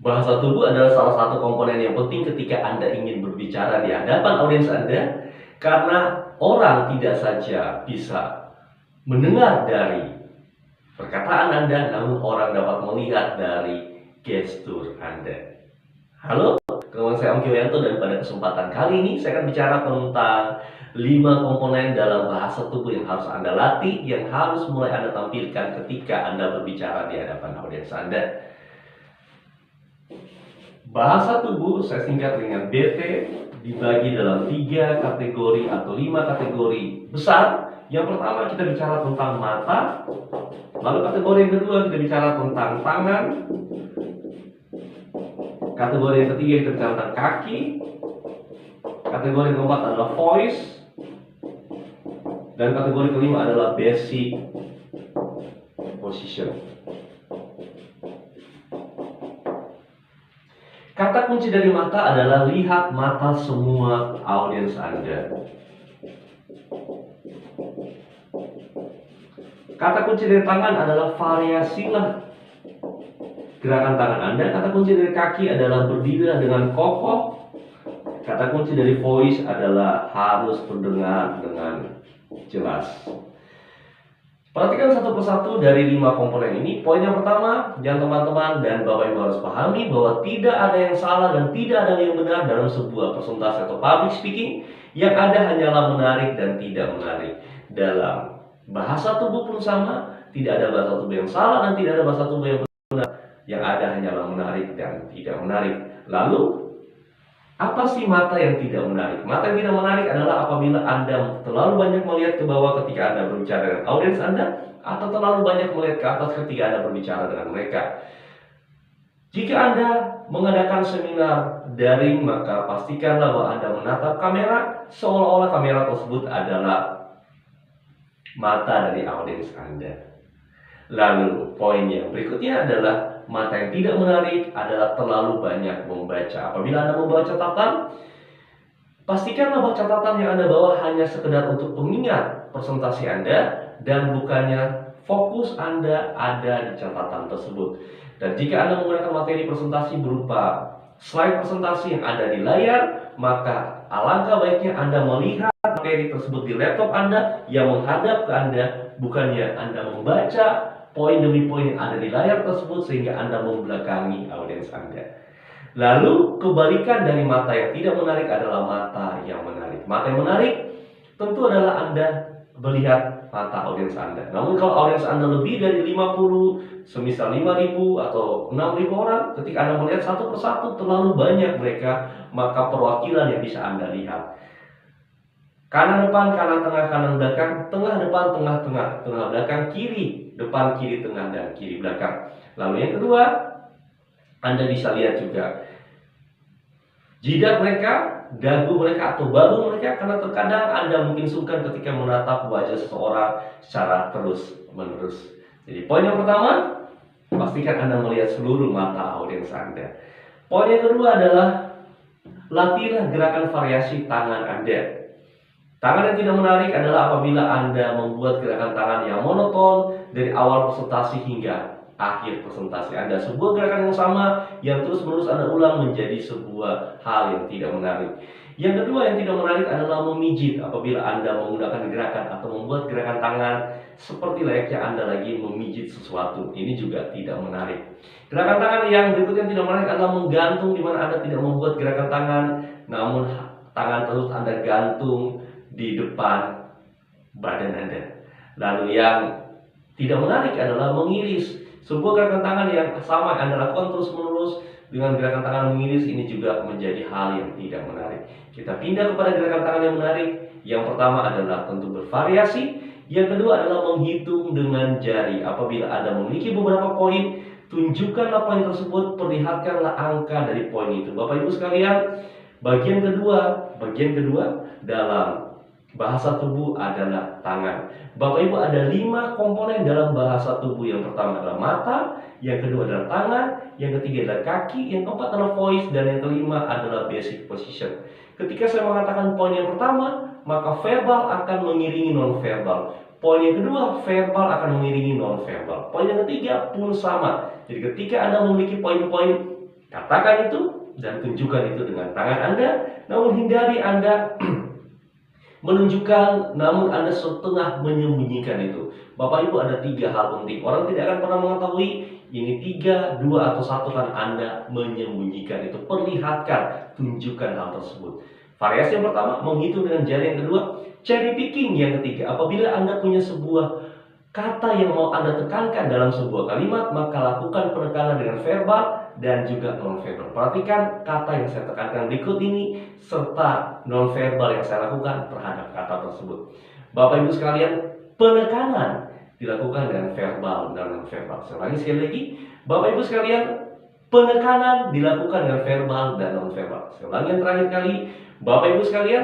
Bahasa tubuh adalah salah satu komponen yang penting ketika Anda ingin berbicara di hadapan audiens Anda, karena orang tidak saja bisa mendengar dari perkataan Anda, namun orang dapat melihat dari gestur Anda. Halo, teman saya Om Kyoyanto, dan pada kesempatan kali ini saya akan bicara tentang 5 komponen dalam bahasa tubuh yang harus Anda latih, yang harus mulai Anda tampilkan ketika Anda berbicara di hadapan audiens Anda. Bahasa tubuh saya singkat dengan BT, dibagi dalam 3 kategori atau 5 kategori besar. Yang pertama kita bicara tentang mata, lalu kategori yang kedua kita bicara tentang tangan, kategori yang ketiga kita bicara tentang kaki, kategori yang keempat adalah voice, dan kategori kelima adalah basic position. Kata kunci dari mata adalah lihat mata semua audiens Anda. Kata kunci dari tangan adalah variasilah gerakan tangan Anda. Kata kunci dari kaki adalah berdirilah dengan kokoh. Kata kunci dari voice adalah harus terdengar dengan jelas. Perhatikan satu persatu dari 5 komponen ini. Poin yang pertama, yang teman-teman dan Bapak Ibu harus pahami bahwa tidak ada yang salah dan tidak ada yang benar dalam sebuah presentasi atau public speaking. Yang ada hanyalah menarik dan tidak menarik. Dalam bahasa tubuh pun sama, tidak ada bahasa tubuh yang salah dan tidak ada bahasa tubuh yang benar. Yang ada hanyalah menarik dan tidak menarik. Lalu, apa sih mata yang tidak menarik? Mata yang tidak menarik adalah apabila Anda terlalu banyak melihat ke bawah ketika Anda berbicara dengan audiens Anda, atau terlalu banyak melihat ke atas ketika Anda berbicara dengan mereka. Jika Anda mengadakan seminar daring, maka pastikanlah bahwa Anda menatap kamera seolah-olah kamera tersebut adalah mata dari audiens Anda. Lalu poin yang berikutnya adalah mata yang tidak menarik adalah terlalu banyak membaca. Apabila Anda membawa catatan, pastikanlah bahwa catatan yang Anda bawa hanya sekedar untuk pengingat presentasi Anda dan bukannya fokus Anda ada di catatan tersebut. Dan jika Anda menggunakan materi presentasi berupa slide presentasi yang ada di layar, maka alangkah baiknya Anda melihat materi tersebut di laptop Anda yang menghadap ke Anda, bukannya Anda membaca poin demi poin yang ada di layar tersebut sehingga Anda membelakangi audiens Anda. Lalu kebalikan dari mata yang tidak menarik adalah mata yang menarik. Mata yang menarik tentu adalah Anda melihat mata audiens Anda. Namun kalau audiens Anda lebih dari 50, semisal 5.000 atau 6.000 orang, ketika Anda melihat satu persatu terlalu banyak mereka, maka perwakilan yang bisa Anda lihat: kanan depan, kanan tengah, kanan belakang, tengah depan, tengah tengah, tengah belakang, kiri depan, kiri tengah, dan kiri belakang. Lalu yang kedua, Anda bisa lihat juga jidat mereka, dagu mereka, atau bahu mereka, karena terkadang Anda mungkin sungkan ketika menatap wajah seseorang secara terus menerus. Jadi poin yang pertama, pastikan Anda melihat seluruh mata audiens Anda. Poin yang kedua adalah latihlah gerakan variasi tangan Anda. Tangan yang tidak menarik adalah apabila Anda membuat gerakan tangan yang monoton dari awal presentasi hingga akhir presentasi Anda. Sebuah gerakan yang sama yang terus-menerus Anda ulang menjadi sebuah hal yang tidak menarik. Yang kedua yang tidak menarik adalah memijit. Apabila Anda menggunakan gerakan atau membuat gerakan tangan seperti layaknya Anda lagi memijit sesuatu, ini juga tidak menarik. Gerakan tangan yang berikutnya yang tidak menarik adalah menggantung, di mana Anda tidak membuat gerakan tangan, namun tangan terus Anda gantung di depan badan Anda. Lalu yang tidak menarik adalah mengiris. Sebuah gerakan tangan yang sama Anda lakukan terus-menerus dengan gerakan tangan mengiris, ini juga menjadi hal yang tidak menarik. Kita pindah kepada gerakan tangan yang menarik. Yang pertama adalah tentu bervariasi. Yang kedua adalah menghitung dengan jari. Apabila Anda memiliki beberapa poin, tunjukkanlah poin tersebut, perlihatkanlah angka dari poin itu. Bapak Ibu sekalian, bagian kedua dalam bahasa tubuh adalah tangan. Bapak Ibu, ada 5 komponen dalam bahasa tubuh. Yang pertama adalah mata, yang kedua adalah tangan, yang ketiga adalah kaki, yang keempat adalah voice, dan yang kelima adalah basic position. Ketika saya mengatakan poin yang pertama, maka verbal akan mengiringi non-verbal. Poin yang kedua, verbal akan mengiringi non-verbal. Poin yang ketiga pun sama. Jadi ketika Anda memiliki poin-poin Katakan itu dan tunjukkan itu dengan tangan Anda, namun hindari Anda menunjukkan, namun Anda setengah menyembunyikan itu. Bapak Ibu, ada 3 hal penting. Orang tidak akan pernah mengetahui ini 3, 2, atau 1 kan Anda menyembunyikan itu. Perlihatkan, tunjukkan hal tersebut. Variasi yang pertama, menghitung dengan jari. Yang kedua, cherry picking. Yang ketiga, apabila Anda punya sebuah kata yang mau Anda tekankan dalam sebuah kalimat, maka lakukan penekanan dengan verbal dan juga non-verbal. Perhatikan kata yang saya tekankan berikut ini serta non-verbal yang saya lakukan terhadap kata tersebut. Bapak Ibu sekalian, penekanan dilakukan dengan verbal dan non-verbal. Saya ulangi sekali lagi, Bapak Ibu sekalian, penekanan dilakukan dengan verbal dan non-verbal. Saya ulangi yang terakhir kali, Bapak Ibu sekalian,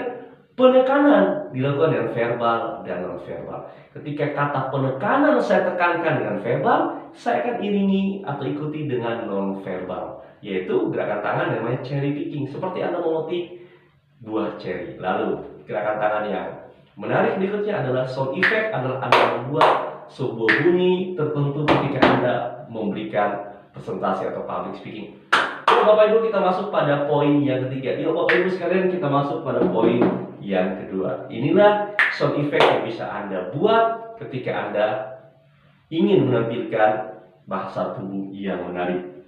penekanan dilakukan dengan verbal dan non-verbal. Ketika kata penekanan saya tekankan dengan verbal, saya akan iringi atau ikuti dengan non-verbal, yaitu gerakan tangan namanya cherry picking, seperti Anda memetik buah cherry. Lalu gerakan tangan yang menarik berikutnya adalah sound effect, adalah Anda membuat sebuah bunyi tertentu ketika Anda memberikan presentasi atau public speaking. Yuk Bapak Ibu, kita masuk pada poin yang ketiga. Yuk Bapak Ibu sekalian, kita masuk pada poin yang kedua. Inilah sound effect yang bisa Anda buat ketika Anda ingin menampilkan bahasa tubuh yang menarik.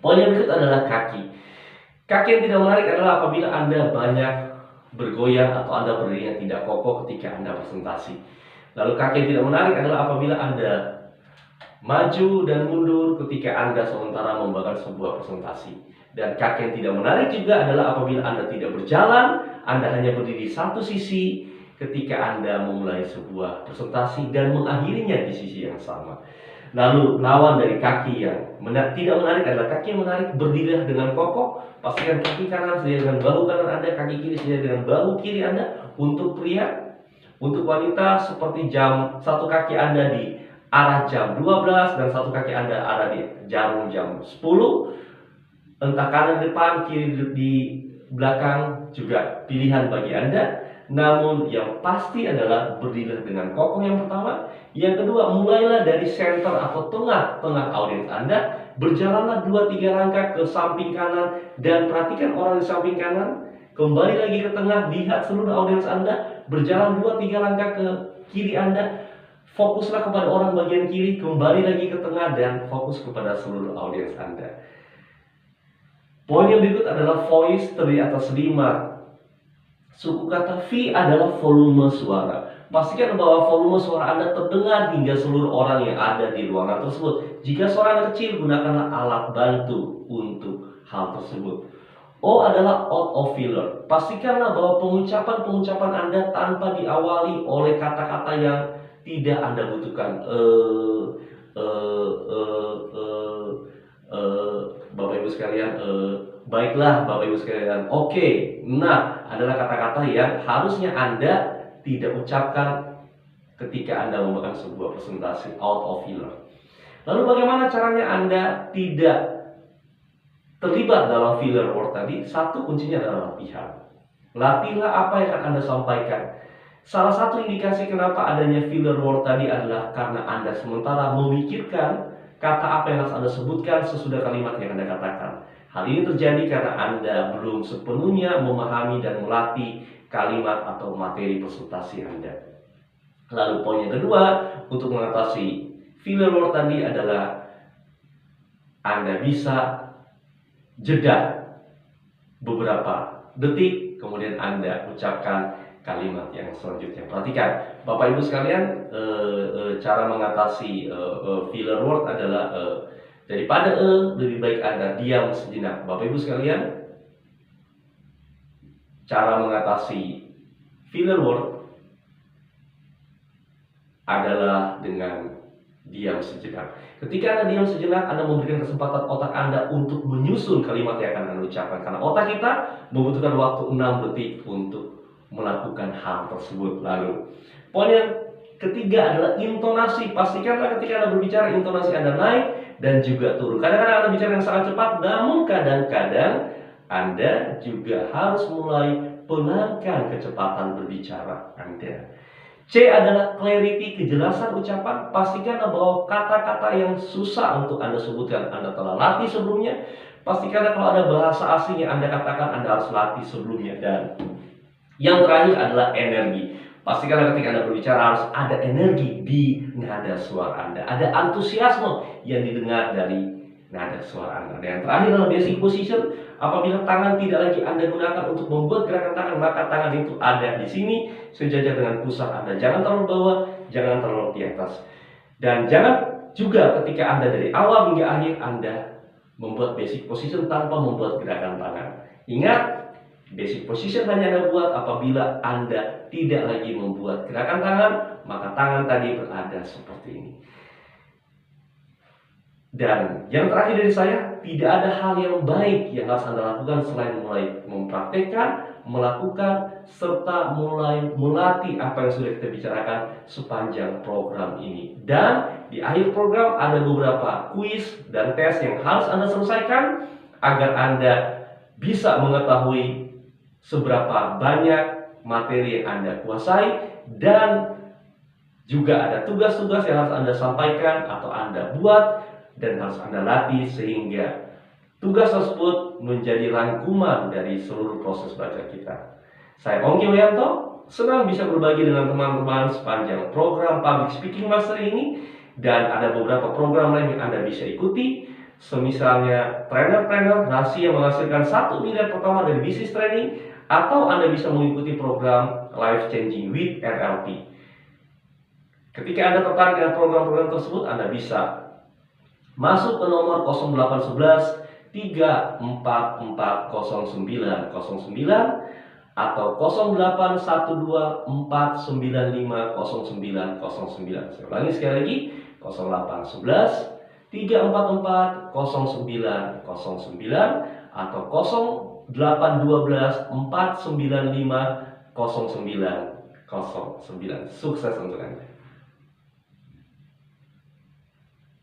Poin yang berikut adalah kaki. Kaki yang tidak menarik adalah apabila Anda banyak bergoyang atau Anda berdiri yang tidak kokoh ketika Anda presentasi. Lalu kaki yang tidak menarik adalah apabila Anda maju dan mundur ketika Anda sementara membawakan sebuah presentasi. Dan kaki yang tidak menarik juga adalah apabila Anda tidak berjalan, Anda hanya berdiri di satu sisi ketika Anda memulai sebuah presentasi dan mengakhirinya di sisi yang sama. Lalu lawan dari kaki yang tidak menarik adalah kaki yang menarik. Berdirilah dengan kokoh, pastikan kaki kanan sejajar dengan bahu kanan Anda, kaki kiri sejajar dengan bahu kiri Anda. Untuk pria, untuk wanita seperti satu kaki Anda di arah jam 12 dan satu kaki Anda ada di jarum jam 10. Entah kanan depan, kiri di belakang juga pilihan bagi Anda. Namun yang pasti adalah berdirilah dengan kokoh yang pertama. Yang kedua, mulailah dari center atau tengah audiens Anda. Berjalanlah 2-3 langkah ke samping kanan dan perhatikan orang di samping kanan. Kembali lagi ke tengah, lihat seluruh audiens Anda. Berjalan 2-3 langkah ke kiri Anda. Fokuslah kepada orang bagian kiri, kembali lagi ke tengah dan fokus kepada seluruh audiens Anda. Poin yang berikut adalah voice terdiri atas 5. Suku kata V adalah volume suara. Pastikan bahwa volume suara Anda terdengar hingga seluruh orang yang ada di ruangan tersebut. Jika suara Anda kecil, gunakanlah alat bantu untuk hal tersebut. O adalah out of filler. Pastikanlah bahwa pengucapan Anda tanpa diawali oleh kata-kata yang tidak Anda butuhkan. Bapak Ibu sekalian, baiklah Bapak Ibu sekalian, oke. Nah, adalah kata-kata yang harusnya Anda tidak ucapkan ketika Anda membawakan sebuah presentasi, out of filler. Lalu bagaimana caranya Anda tidak terlibat dalam filler word tadi? Satu, kuncinya adalah latihan. Latihlah apa yang akan Anda sampaikan. Salah satu indikasi kenapa adanya filler word tadi adalah karena Anda sementara memikirkan kata apa yang harus Anda sebutkan sesudah kalimat yang Anda katakan. Hal ini terjadi karena Anda belum sepenuhnya memahami dan melatih kalimat atau materi presentasi Anda. Lalu poin yang kedua untuk mengatasi filler word tadi adalah Anda bisa jeda beberapa detik, kemudian Anda ucapkan kalimat yang selanjutnya. Perhatikan Bapak Ibu sekalian, cara mengatasi filler word adalah daripada lebih baik Anda diam sejenak. Bapak Ibu sekalian, cara mengatasi filler word adalah dengan diam sejenak. Ketika Anda diam sejenak, Anda memberikan kesempatan otak Anda untuk menyusun kalimat yang akan Anda ucapkan. Karena otak kita membutuhkan waktu 6 detik untuk melakukan hal tersebut. Lalu, poin yang ketiga adalah intonasi. Pastikanlah ketika Anda berbicara, intonasi Anda naik dan juga turun. Kadang-kadang Anda bicara yang sangat cepat, namun kadang-kadang Anda juga harus mulai pelankan kecepatan berbicara Anda. C adalah clarity, kejelasan ucapan. Pastikanlah bahwa kata-kata yang susah untuk Anda sebutkan Anda telah latih sebelumnya. Pastikanlah kalau ada bahasa asing yang Anda katakan Anda harus latih sebelumnya. Dan yang terakhir adalah energi. Pastikanlah ketika Anda berbicara harus ada energi di nada suara Anda. Ada antusiasme yang didengar dari nada suara Anda. Dan yang terakhir adalah basic position. Apabila tangan tidak lagi Anda gunakan untuk membuat gerakan tangan, maka tangan itu ada di sini sejajar dengan pusat Anda. Jangan terlalu bawah, jangan terlalu di atas. Dan jangan juga ketika Anda dari awal hingga akhir Anda membuat basic position tanpa membuat gerakan tangan. Ingat, basic position hanya Anda buat apabila Anda tidak lagi membuat gerakan tangan, maka tangan tadi berada seperti ini. Dan yang terakhir dari saya, tidak ada hal yang baik yang harus Anda lakukan selain mulai mempraktekkan, melakukan, serta mulai melatih apa yang sudah kita bicarakan sepanjang program ini. Dan di akhir program ada beberapa kuis dan tes yang harus Anda selesaikan agar Anda bisa mengetahui seberapa banyak materi yang Anda kuasai, dan juga ada tugas-tugas yang harus Anda sampaikan atau Anda buat dan harus Anda latih sehingga tugas tersebut menjadi rangkuman dari seluruh proses belajar kita. Saya Ongki Wianto, senang bisa berbagi dengan teman-teman sepanjang program Public Speaking Master ini, dan ada beberapa program lain yang Anda bisa ikuti, semisalnya trainer-trainer rahasia menghasilkan 1 miliar pertama dari bisnis training, atau Anda bisa mengikuti program Life Changing with NLP. Ketika Anda tertarik dengan program-program tersebut, Anda bisa masuk ke nomor 0811 3440909 atau 0812 495 0909. Saya ulangi sekali lagi, 0811 344 0909 atau 0812 495 0909. Sukses untuk Anda.